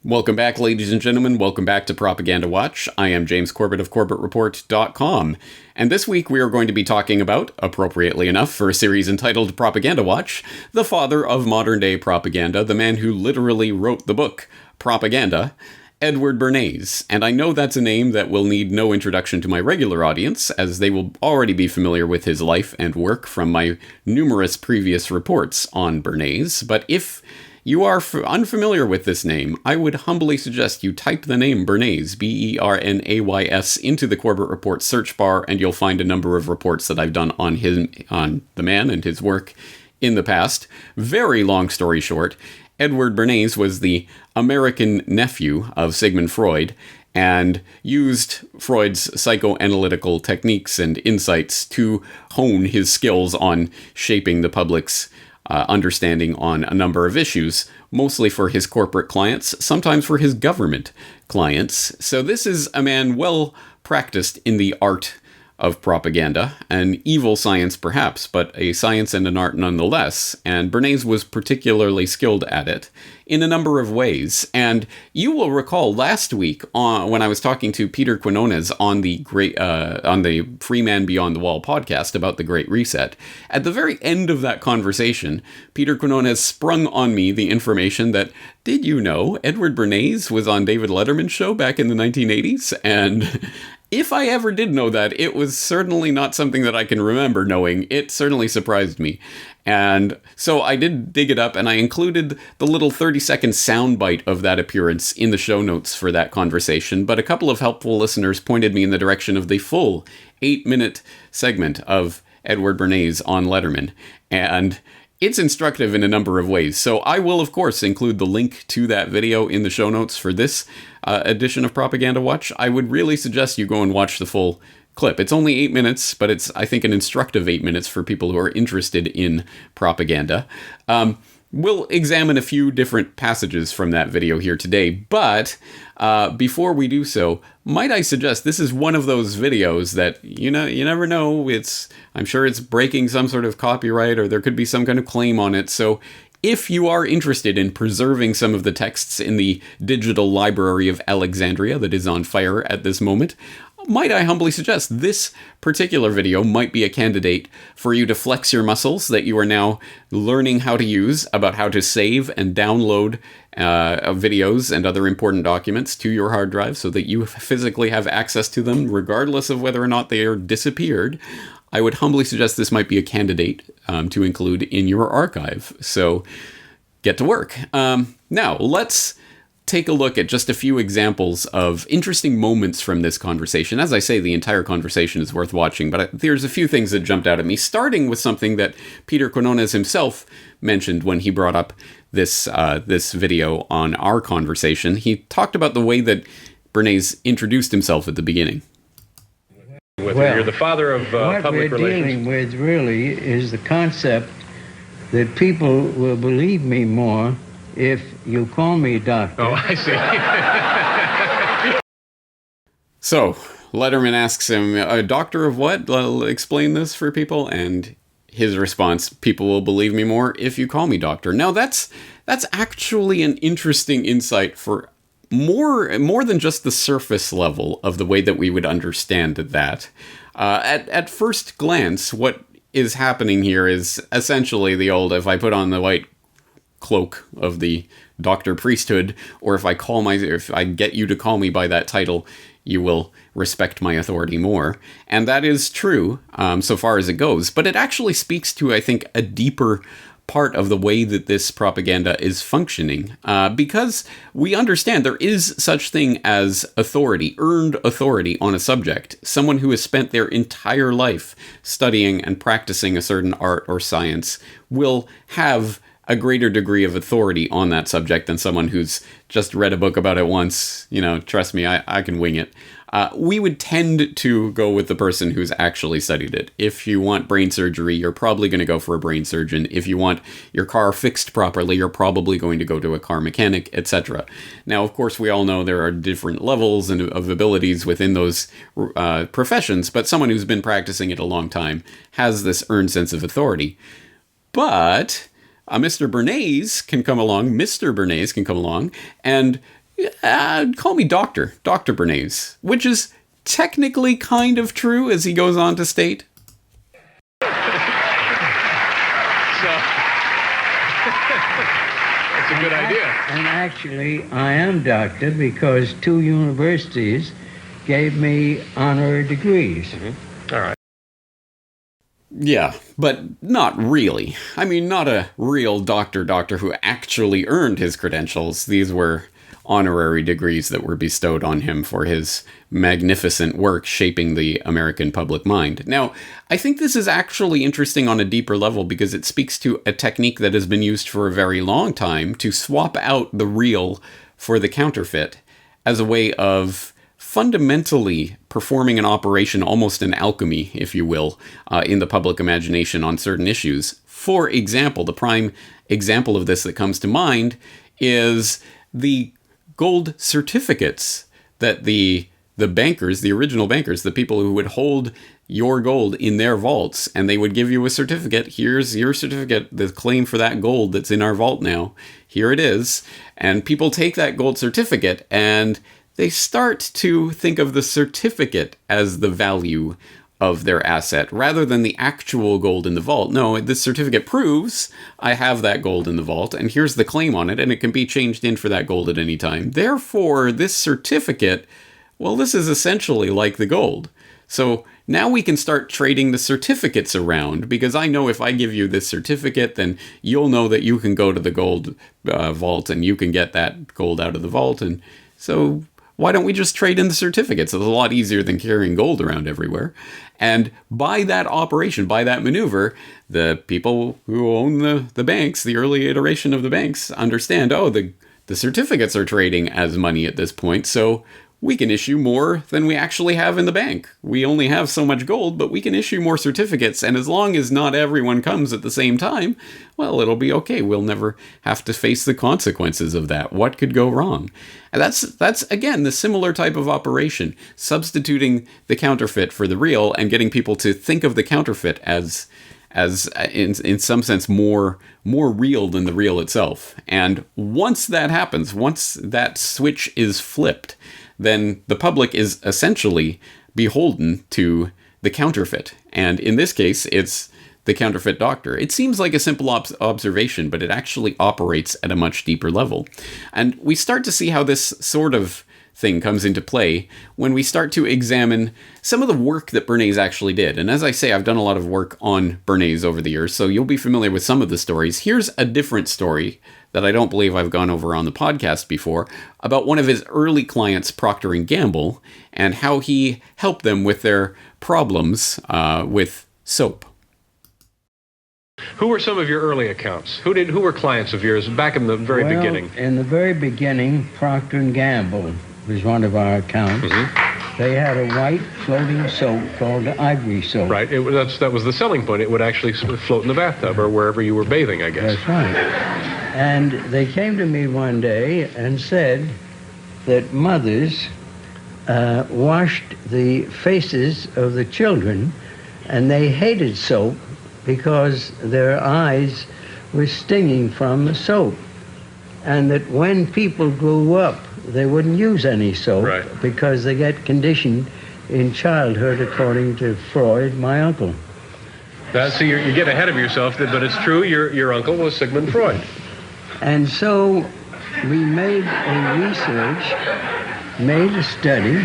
Welcome back, ladies and gentlemen. Welcome back to Propaganda Watch. I am James Corbett of CorbettReport.com. And this week we are going to be talking about, appropriately enough for a series entitled Propaganda Watch, the father of modern-day propaganda, the man who literally wrote the book, Propaganda, Edward Bernays. And I know that's a name that will need no introduction to my regular audience, as they will already be familiar with his life and work from my numerous previous reports on Bernays. But if you are unfamiliar with this name, I would humbly suggest you type the name Bernays, B-E-R-N-A-Y-S, into the Corbett Report search bar, and you'll find a number of reports that I've done on the man and his work in the past. Very long story short, Edward Bernays was the American nephew of Sigmund Freud, and used Freud's psychoanalytical techniques and insights to hone his skills on shaping the public's understanding on a number of issues, mostly for his corporate clients, sometimes for his government clients. So this is a man well practiced in the art of propaganda, an evil science perhaps, but a science and an art nonetheless, and Bernays was particularly skilled at it in a number of ways. And you will recall last week when I was talking to Peter Quinones on the Free Man Beyond the Wall podcast about the Great Reset, at the very end of that conversation, Peter Quinones sprung on me the information that, did you know Edward Bernays was on David Letterman's show back in the 1980s? And if I ever did know that, it was certainly not something that I can remember knowing. It certainly surprised me. And so I did dig it up, and I included the little 30-second soundbite of that appearance in the show notes for that conversation. But a couple of helpful listeners pointed me in the direction of the full 8-minute segment of Edward Bernays on Letterman. And it's instructive in a number of ways. So I will, of course, include the link to that video in the show notes for this edition of Propaganda Watch. I would really suggest you go and watch the full clip. It's only 8 minutes, but it's, I think, an instructive 8 minutes for people who are interested in propaganda. We'll examine a few different passages from that video here today, but before we do so, might I suggest this is one of those videos that, you never know, I'm sure it's breaking some sort of copyright, or there could be some kind of claim on it, so if you are interested in preserving some of the texts in the digital library of Alexandria that is on fire at this moment, might I humbly suggest this particular video might be a candidate for you to flex your muscles that you are now learning how to use about how to save and download videos and other important documents to your hard drive so that you physically have access to them regardless of whether or not they are disappeared. I would humbly suggest this might be a candidate to include in your archive. So get to work. Now, let's take a look at just a few examples of interesting moments from this conversation. As I say, the entire conversation is worth watching, but there's a few things that jumped out at me, starting with something that Peter Quinones himself mentioned when he brought up this video on our conversation. He talked about the way that Bernays introduced himself at the beginning. Well, you're the father of public relations. What we're dealing with really is the concept that people will believe me more if you call me doctor. Oh, I see. So, Letterman asks him, a doctor of what? Explain this for people. And his response, people will believe me more if you call me doctor. Now, that's actually an interesting insight for more than just the surface level of the way that we would understand that. At first glance, what is happening here is essentially the old, if I put on the white cloak of the doctor priesthood, or if I get you to call me by that title, you will respect my authority more. And that is true, so far as it goes. But it actually speaks to, I think, a deeper part of the way that this propaganda is functioning, because we understand there is such thing as authority, earned authority on a subject. Someone who has spent their entire life studying and practicing a certain art or science will have a greater degree of authority on that subject than someone who's just read a book about it once. Trust me, I can wing it. We would tend to go with the person who's actually studied it. If you want brain surgery, you're probably going to go for a brain surgeon. If you want your car fixed properly, you're probably going to go to a car mechanic, etc. Now, of course, we all know there are different levels of abilities within those professions, but someone who's been practicing it a long time has this earned sense of authority. But Mr. Bernays can come along, and Call me Dr. Bernays, which is technically kind of true, as he goes on to state. So, that's a good idea. And actually, I am doctor because 2 universities gave me honorary degrees. Mm-hmm. All right. Yeah, but not really. I mean, not a real doctor who actually earned his credentials. These were honorary degrees that were bestowed on him for his magnificent work shaping the American public mind. Now, I think this is actually interesting on a deeper level because it speaks to a technique that has been used for a very long time to swap out the real for the counterfeit as a way of fundamentally performing an operation, almost an alchemy, if you will, in the public imagination on certain issues. For example, the prime example of this that comes to mind is the gold certificates that the bankers, the original bankers, the people who would hold your gold in their vaults, and they would give you a certificate. Here's your certificate, the claim for that gold that's in our vault now. Here it is. And people take that gold certificate and they start to think of the certificate as the value of their asset rather than the actual gold in the vault. No, this certificate proves I have that gold in the vault, and here's the claim on it, and it can be changed in for that gold at any time. Therefore, this certificate, well, this is essentially like the gold. So now we can start trading the certificates around, because I know if I give you this certificate, then you'll know that you can go to the gold vault and you can get that gold out of the vault. And so why don't we just trade in the certificates? It's a lot easier than carrying gold around everywhere. And by that operation, by that maneuver, the people who own the banks, the early iteration of the banks, understand, oh, the certificates are trading as money at this point, so we can issue more than we actually have in the bank. We only have so much gold, but we can issue more certificates, and as long as not everyone comes at the same time, well, it'll be okay. We'll never have to face the consequences of that. What could go wrong? And that's again, the similar type of operation, substituting the counterfeit for the real and getting people to think of the counterfeit as in some sense more real than the real itself. And once that happens, once that switch is flipped, then the public is essentially beholden to the counterfeit. And in this case, it's the counterfeit doctor. It seems like a simple observation, but it actually operates at a much deeper level. And we start to see how this sort of thing comes into play when we start to examine some of the work that Bernays actually did. And as I say, I've done a lot of work on Bernays over the years, so you'll be familiar with some of the stories. Here's a different story that I don't believe I've gone over on the podcast before, about one of his early clients, Procter & Gamble, and how he helped them with their problems with soap. Who were some of your early accounts? Who were clients of yours back in the very beginning? In the very beginning, Procter & Gamble was one of our accounts. Mm-hmm. They had a white floating soap called Ivory soap. Right. That was the selling point. It would actually float in the bathtub or wherever you were bathing, I guess. That's right. And they came to me one day and said that mothers washed the faces of the children, and they hated soap because their eyes were stinging from the soap. And that when people grew up, they wouldn't use any soap, right, because they get conditioned in childhood, according to Freud, my uncle. So you get ahead of yourself, but it's true, your uncle was Sigmund Freud. And so we made a research, made a study,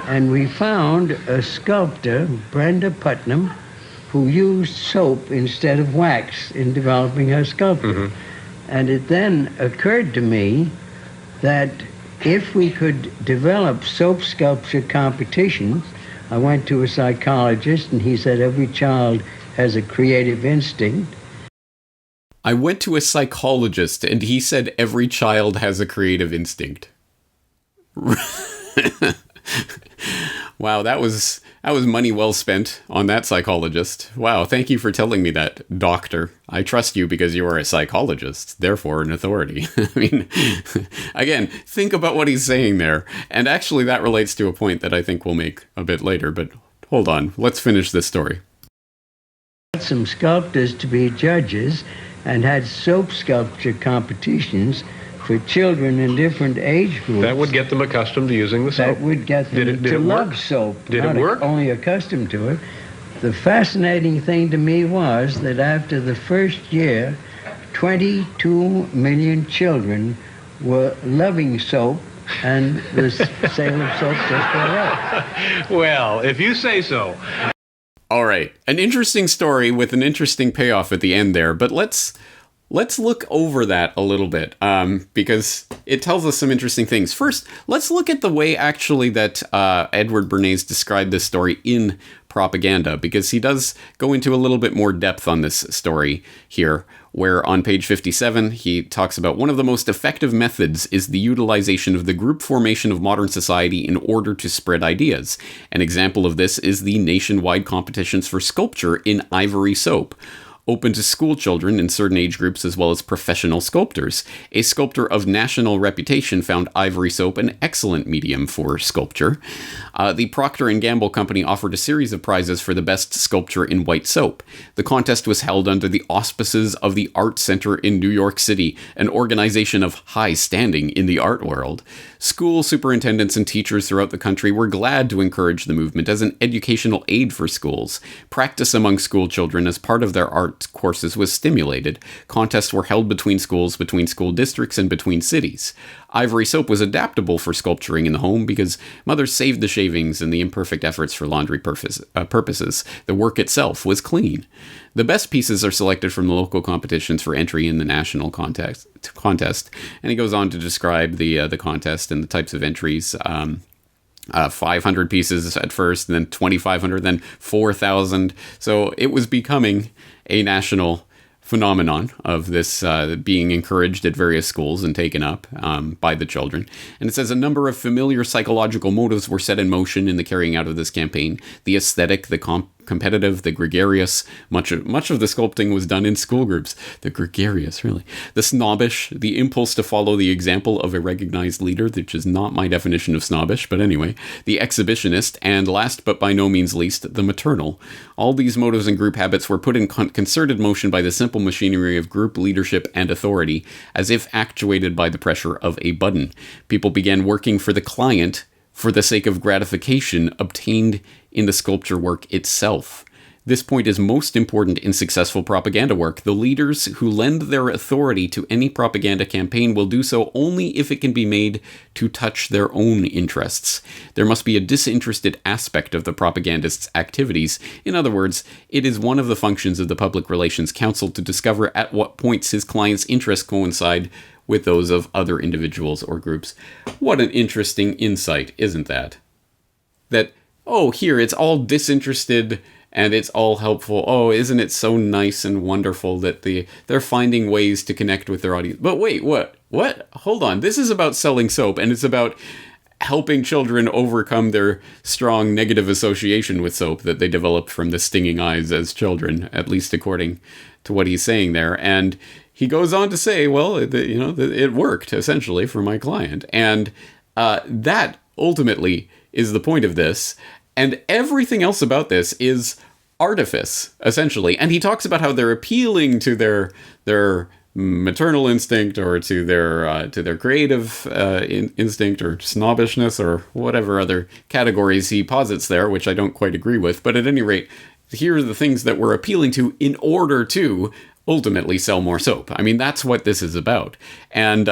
and we found a sculptor, Brenda Putnam, who used soap instead of wax in developing her sculpture. Mm-hmm. And it then occurred to me that if we could develop soap sculpture competitions, I went to a psychologist and he said every child has a creative instinct. I went to a psychologist and he said every child has a creative instinct. Wow, that was money well spent on that psychologist. Wow, thank you for telling me that, doctor. I trust you because you are a psychologist, therefore an authority. I mean, again, think about what he's saying there. And actually that relates to a point that I think we'll make a bit later, but hold on, let's finish this story. Some sculptors to be judges and had soap sculpture competitions for children in different age groups. That would get them accustomed to using the soap. That would get them to love soap. Did it work? Not only accustomed to it. The fascinating thing to me was that after the first year, 22 million children were loving soap, and the sale of soap just went up. Well, if you say so. All right. An interesting story with an interesting payoff at the end there, but let's look over that a little bit, because it tells us some interesting things. First, let's look at the way actually that Edward Bernays described this story in Propaganda, because he does go into a little bit more depth on this story here, where on page 57, he talks about one of the most effective methods is the utilization of the group formation of modern society in order to spread ideas. An example of this is the nationwide competitions for sculpture in ivory soap, open to school children in certain age groups as well as professional sculptors. A sculptor of national reputation found ivory soap an excellent medium for sculpture. The Procter & Gamble company offered a series of prizes for the best sculpture in white soap. The contest was held under the auspices of the Art Center in New York City, an organization of high standing in the art world. School superintendents and teachers throughout the country were glad to encourage the movement as an educational aid for schools. Practice among school children as part of their art courses was stimulated. Contests were held between schools, between school districts, and between cities. Ivory soap was adaptable for sculpturing in the home because mothers saved the shavings and the imperfect efforts for laundry purposes. The work itself was clean. The best pieces are selected from the local competitions for entry in the national contest. And he goes on to describe the contest and the types of entries. 500 pieces at first, then 2,500, then 4,000. So it was becoming a national phenomenon of this being encouraged at various schools and taken up by the children. And it says a number of familiar psychological motives were set in motion in the carrying out of this campaign. The aesthetic, the competitive, the gregarious. Much of the sculpting was done in school groups. The gregarious, really. The snobbish, the impulse to follow the example of a recognized leader, which is not my definition of snobbish, but anyway. The exhibitionist, and last but by no means least, the maternal. All these motives and group habits were put in concerted motion by the simple machinery of group leadership and authority, as if actuated by the pressure of a button. People began working for the client for the sake of gratification obtained in the sculpture work itself. This point is most important in successful propaganda work. The leaders who lend their authority to any propaganda campaign will do so only if it can be made to touch their own interests. There must be a disinterested aspect of the propagandist's activities. In other words, it is one of the functions of the Public Relations Council to discover at what points his client's interests coincide with those of other individuals or groups. What an interesting insight, isn't that? That, oh, here, it's all disinterested and it's all helpful. Oh, isn't it so nice and wonderful that they're finding ways to connect with their audience. But wait, what? Hold on. This is about selling soap, and it's about helping children overcome their strong negative association with soap that they developed from the stinging eyes as children, at least according to what he's saying there. And he goes on to say, well, it worked, essentially, for my client. And that, ultimately, is the point of this. And everything else about this is artifice, essentially. And he talks about how they're appealing to their maternal instinct or to their creative instinct or snobbishness or whatever other categories he posits there, which I don't quite agree with. But at any rate, here are the things that we're appealing to in order to ultimately sell more soap. I mean, that's what this is about. And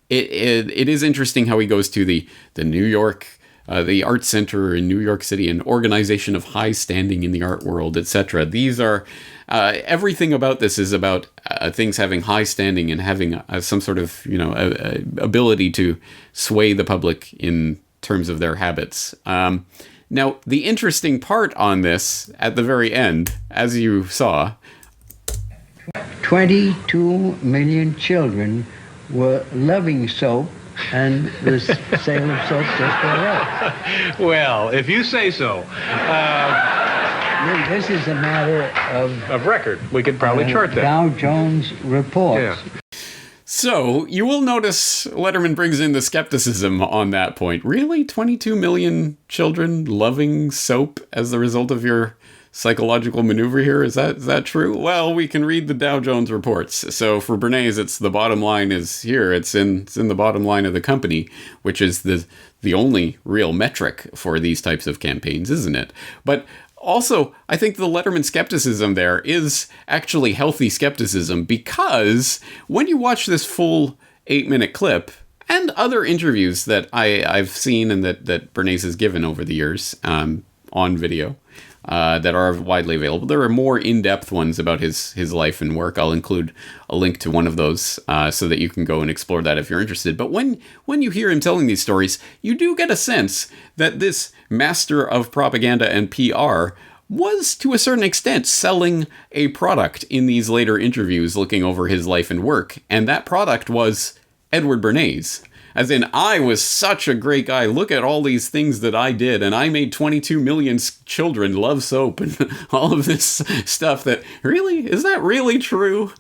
it is interesting how he goes to the New York, the Art Center in New York City, an organization of high standing in the art world, etc. These are, everything about this is about things having high standing and having some sort of, ability to sway the public in terms of their habits. Now, the interesting part on this, at the very end, as you saw, 22 million children were loving soap, and the sale of soap just went up. Well, if you say so. This is a matter of record. We could probably chart that. Dow Jones reports. Yeah. So, you will notice Letterman brings in the skepticism on that point. Really? 22 million children loving soap as the result of your psychological maneuver here. Is that true? Well, we can read the Dow Jones reports. So for Bernays, it's the bottom line is here. It's in the bottom line of the company, which is the only real metric for these types of campaigns, isn't it? But also, I think the Letterman skepticism there is actually healthy skepticism, because when you watch this full 8-minute clip and other interviews that I've seen and that Bernays has given over the years on video that are widely available, there are more in-depth ones about his life and work. I'll include a link to one of those so that you can go and explore that if you're interested. But when you hear him telling these stories, you do get a sense that this master of propaganda and PR was, to a certain extent, selling a product in these later interviews looking over his life and work. And that product was Edward Bernays. As in, I was such a great guy. Look at all these things that I did. And I made 22 million children love soap and all of this stuff that, really? Is that really true?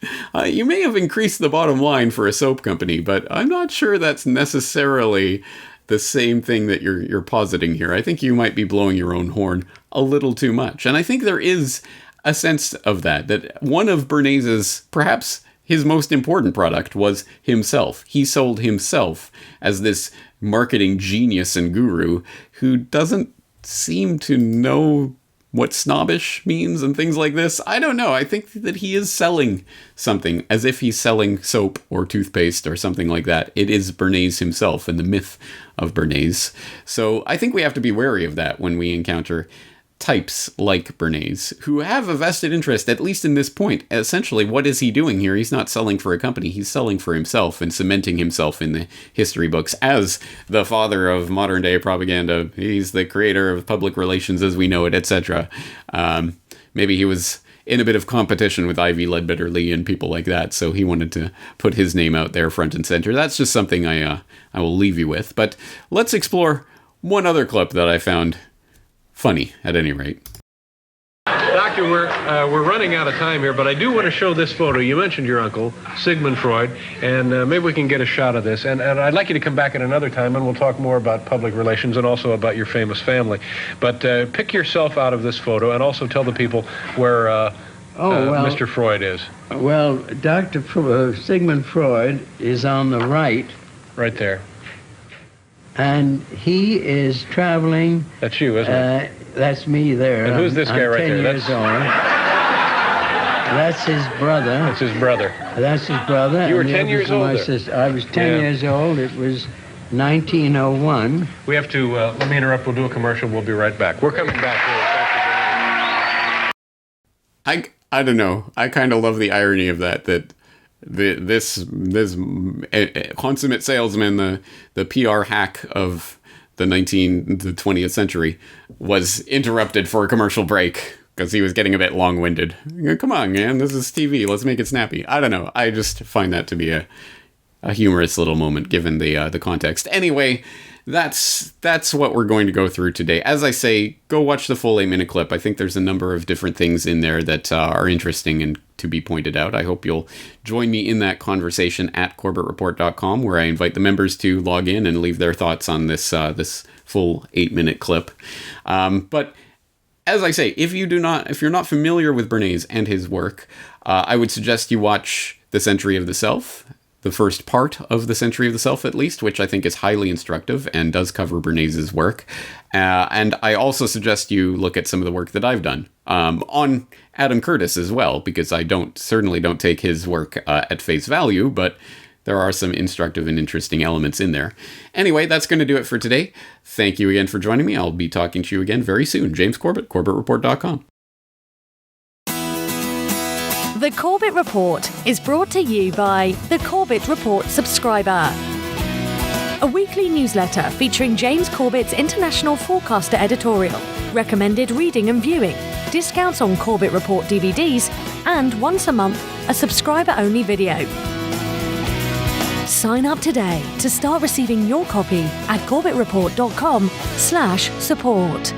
You may have increased the bottom line for a soap company, but I'm not sure that's necessarily the same thing that you're positing here. I think you might be blowing your own horn a little too much. And I think there is a sense of that one of Bernays's, perhaps his most important product, was himself. He sold himself as this marketing genius and guru who doesn't seem to know what snobbish means and things like this. I don't know. I think that he is selling something as if he's selling soap or toothpaste or something like that. It is Bernays himself and the myth of Bernays. So I think we have to be wary of that when we encounter types like Bernays, who have a vested interest, at least in this point. Essentially, what is he doing here? He's not selling for a company. He's selling for himself and cementing himself in the history books as the father of modern day propaganda. He's the creator of public relations as we know it, etc. Maybe he was in a bit of competition with Ivy Ledbetter-Lee and people like that, so he wanted to put his name out there front and center. That's just something I will leave you with. But let's explore one other clip that I found funny, at any rate. Doctor, we're running out of time here, but I do want to show this photo. You mentioned your uncle, Sigmund Freud, and maybe we can get a shot of this. And I'd like you to come back at another time, and we'll talk more about public relations and also about your famous family. But pick yourself out of this photo and also tell the people where Mr. Freud is. Well, Sigmund Freud is on the right. Right there. And he is traveling. That's you, isn't it? That's me there. And who's this guy right there? 10 years old. That's his brother. That's his brother. That's his brother. You were 10 years old. I was 10 years old. It was 1901. We have to, let me interrupt. We'll do a commercial. We'll be right back. We're coming back. I don't know. I kind of love the irony of that this consummate salesman, the PR hack of the 20th century, was interrupted for a commercial break because he was getting a bit long-winded. Come on, man, this is TV. Let's make it snappy. I don't know. I just find that to be a humorous little moment given the context. Anyway, that's what we're going to go through today. As I say, go watch the full 8-minute clip. I think there's a number of different things in there that are interesting and to be pointed out. I hope you'll join me in that conversation at corbettreport.com, where I invite the members to log in and leave their thoughts on this full 8-minute clip. But as I say, if you're not familiar with Bernays and his work, I would suggest you watch The Century of the Self, the first part of The Century of the Self, at least, which I think is highly instructive and does cover Bernays' work. And I also suggest you look at some of the work that I've done on Adam Curtis as well, because I certainly don't take his work at face value, but there are some instructive and interesting elements in there. Anyway, that's going to do it for today. Thank you again for joining me. I'll be talking to you again very soon. James Corbett, CorbettReport.com. The Corbett Report is brought to you by the Corbett Report subscriber, a weekly newsletter featuring James Corbett's international forecaster editorial, recommended reading and viewing, discounts on Corbett Report DVDs, and once a month, a subscriber-only video. Sign up today to start receiving your copy at corbettreport.com/support.